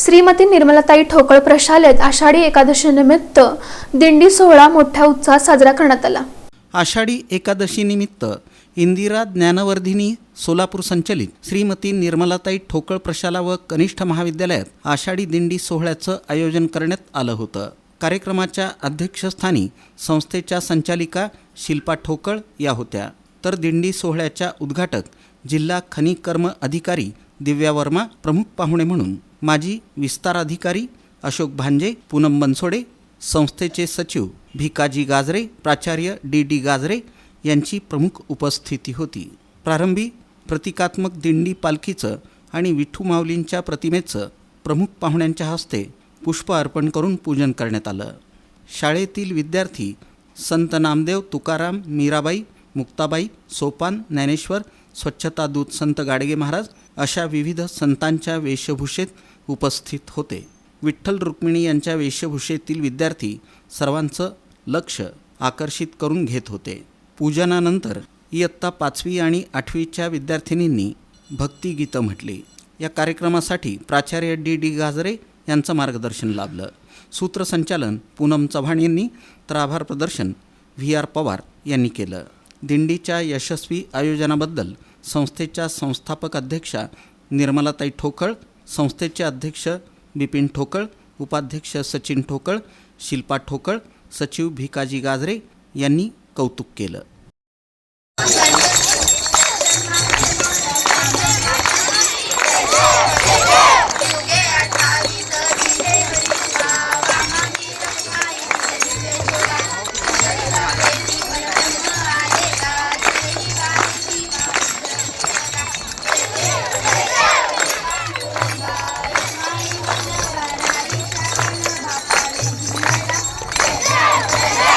श्रीमती निर्मलाताई ठोकळ प्रशालेत आषाढी एकादशीनिमित्त दिंडी सोहळा मोठ्या उत्साहात साजरा करण्यात आला। आषाढी एकादशी निमित्त इंदिरा ज्ञानवर्धिनी सोलापूर संचलित श्रीमती निर्मलाताई ठोकळ प्रशाला व कनिष्ठ महाविद्यालयात आषाढी दिंडी सोहळ्याचं आयोजन करण्यात आलं होतं। कार्यक्रमाच्या अध्यक्षस्थानी संस्थेच्या संचालिका शिल्पा ठोकळ या होत्या, तर दिंडी सोहळ्याच्या उद्घाटक जिल्हा खनिकर्म अधिकारी दिव्या वर्मा प्रमुख पाहुणे म्हणून माजी विस्तार अधिकारी अशोक भांजे, पूनम बनसोडे, संस्थेचे सचिव भिकाजी गाजरे, प्राचार्य डी गाजरे यांची प्रमुख उपस्थिती होती। प्रारंभी प्रतिकात्मक दिंडी पालखीचं आणि विठू माऊलींच्या प्रतिमेचं प्रमुख पाहुण्यांच्या हस्ते पुष्प अर्पण करून पूजन करण्यात आलं। शाळेतील विद्यार्थी संत नामदेव, तुकाराम, मीराबाई, मुक्ताबाई, सोपान, ज्ञानेश्वर, स्वच्छता दूत संत गाडगे महाराज अशा विविध संतांच्या वेशभूषेत उपस्थित होते। विठ्ठल रुक्मिणी यांच्या वेशभूषेतील विद्यार्थी सर्वांचं लक्ष आकर्षित करून घेत होते। पूजनानंतर इयत्ता 5वी आणि 8वीच्या विद्यार्थिनींनी भक्तिगीतं म्हटली। या कार्यक्रमासाठी प्राचार्य डी गाजरे यांचं मार्गदर्शन लाभलं। सूत्रसंचालन पूनम चव्हाण यांनी तर आभार प्रदर्शन VR पवार यांनी केलं। दिंडीच्या यशस्वी आयोजनाबद्दल संस्थेच्या संस्थापक अध्यक्षा निर्मलाताई ठोकळ, संस्थेचे अध्यक्ष बिपिन ठोकळ, उपाध्यक्ष सचिन ठोकळ, शिल्पा ठोकळ, सचिव भिकाजी गाजरे यांनी कौतुक केलं।